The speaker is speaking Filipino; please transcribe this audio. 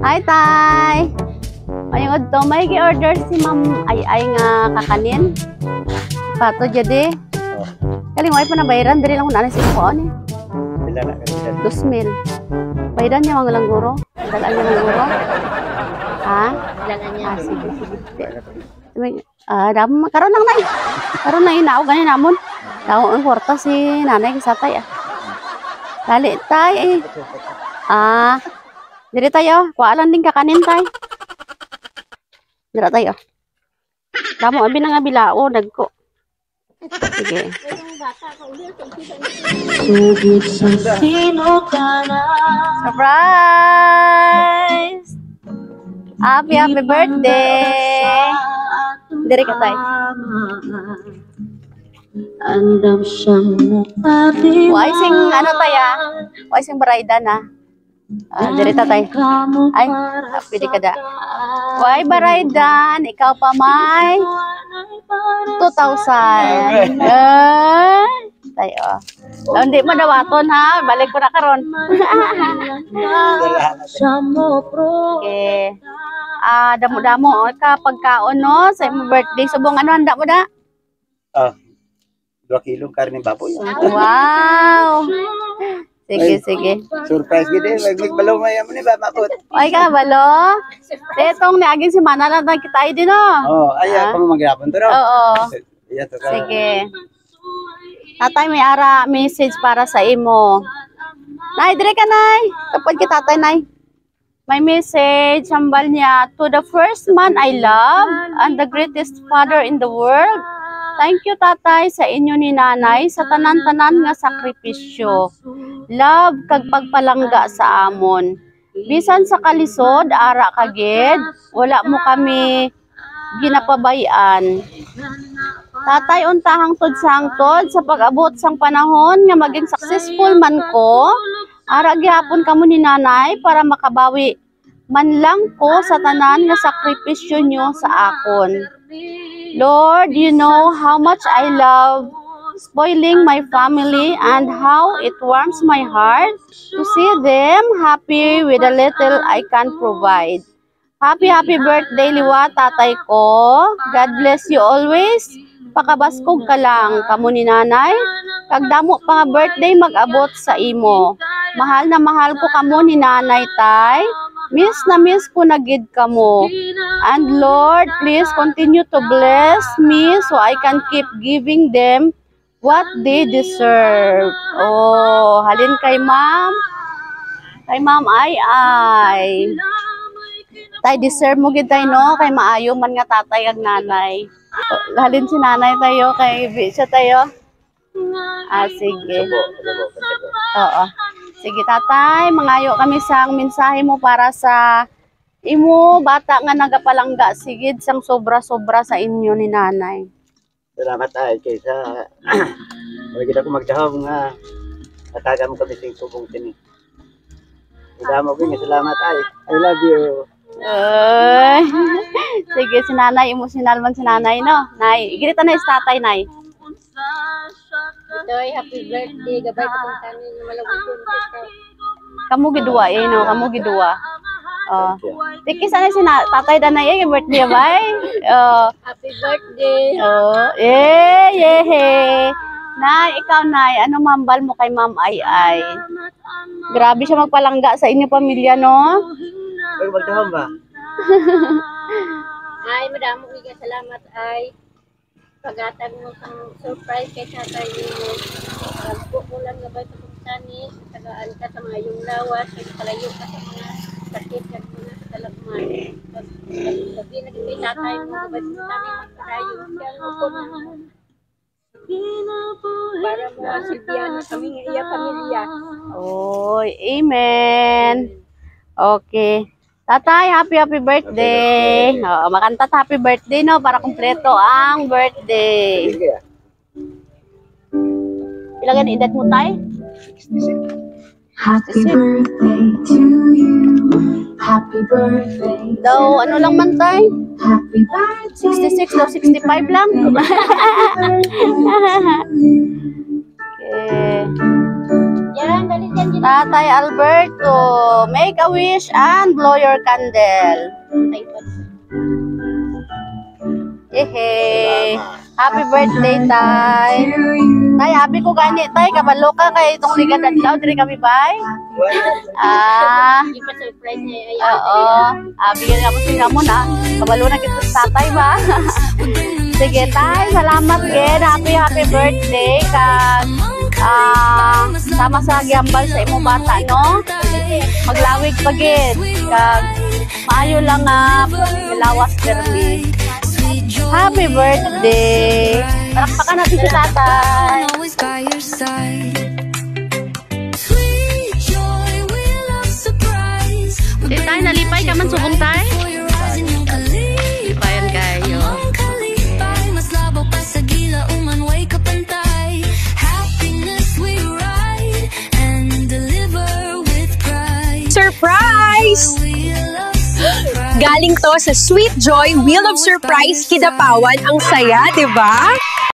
Hi, Tay! Ayun to, may gi-order si Ma'am Ay nga kakanin. Pato jadi. Kaling way pa na bayaran, diri lang na si ko ani. Bila na kanila. 2,000. Bayaran niya mga lang guro. Dalaan niya ng guro. Ha? Dalaan niya. Sige. Karon lang nay. Karon na inaw ganin namon. Daw ang kwarta si nanay kisatay ah. Dali tay. Diri tayo. Kualan din kakanin tay. Dira tayo. Damo abi na nga bilao nagko. Sige. Surprise! Happy birthday! Diri ka tay. Why sing ano taya? Why sing barayda na? Diri ta tay. Ay, pwede ka da. Why baraydan? Ikaw pa may 2,000. Tayo. Hindi mo dawaton ha. Balik ko na karon. Okay. Damo-damo ka pagkaon no sa imong birthday. Subong ano handa mo da? 2 kilong karne baboy. Wow. Sige. Surprise gid eh. Magbalo maya mo ni ba mabot. Ay ka balo. Etong niaging si Mana lang kita din no. Aya pa maghapon to no. Oo. Sige. Tatay may ara message para sa imo. Nay, dire ka nay. Kapag kita tatay nay. May message sambal niya to the first man I love and the greatest father in the world. Thank you tatay sa inyo ni nanay sa tanan-tanan nga sakripisyo. Love kag pagpalangga sa amon. Bisan sa kalisod ara kagid, wala mo kami ginapabayan. Tatay unta hangtod sa hangtod sa pag-abot sang panahon nga maging successful man ko. Ara gihapon kamo ni nanay para makabawi man lang ko sa tanan nga sakripisyo nyo sa akon. Lord, you know how much I love spoiling my family and how it warms my heart to see them happy with the little I can provide. Happy birthday liwa tatay ko. God bless you always. Pakabaskog ka lang kamo ni nanay. Kag damo pa nga birthday mag-abot sa imo. Mahal na mahal ko kamo ni nanay tay. Miss na miss ko na gid kamo. And Lord, please continue to bless me so I can keep giving them what they deserve. Oh, halin kay ma'am. Kay ma'am ay. Tay deserve mo gid tay no kay maayo man nga tatay ag nanay. Halin si nanay tayo kay siya tayo. Sige. Oo. Sige tatay, mangayo kami sang mensahe mo para sa imo bata nga nagapalangga sigid sang sobra-sobra sa inyo ni nanay. Salamat ay kaysa wala kita ko magdahom nga atagan mo kami sing subong tini. Salamat ko, salamat ay. I love you. Sige si nanay, emotional man si nanay no. Nay, igita na sa tatay nay. Ito'y happy birthday. Gabay ko kung tanin na malawag ko. Kamu gidua no, kamu gidua. Tiki sana si tatay danay yung birthday bay. Happy birthday. Nay, ikaw nay, ano mambal mo kay Ma'am Ay? Grabe siya magpalangga sa inyo pamilya no. Ay magdahom ba? Ay, madamo nga salamat ay. Pagatag mo sang surprise kay tatay mo. Pagpo mo lang gabay ko kung tanis. Tagaan ka sa mga yung lawas. Palayo ka sa mga sakit ka mga talagman. Sabi na kay tatay mo gabay ko tanis. Palayo ka ko na. Para mo asibyan kami nga iya pamilya. Oy, amen. Okay. Tatay, happy birthday. Makanta happy birthday no para kumpleto ang birthday. Ilan edad mo tay? 66. Happy birthday to you. Happy birthday. Daw ano lang man tay? Happy birthday. 66 daw 65 lang. Okay. Yan, dali dyan. Dyan. Tatay Alberto, make a wish and blow your candle. Hehe. Happy birthday, Tay. Tay, happy ko gani. Tay, kabalo ka kay itong liga dadlaw. Diri kami, bay? Hindi pa surprise niya. Ayan. Oo. Bigyan ako siya muna. Kabalo na kita sa tatay ba? Sige, Tay. Salamat din. Happy birthday. Kag, sama sa gyambal sa imong bata, no? Maglawig pagid. Kag, maayo lang nga. Lawas permi. Happy birthday. Palakpakan natin si tatay. Tay, nalipay ka man subong tay? Lipayan kayo. Surprise! Galing to sa Sweet Joy Wheel of Surprise Kidapawan. Ang saya, di ba?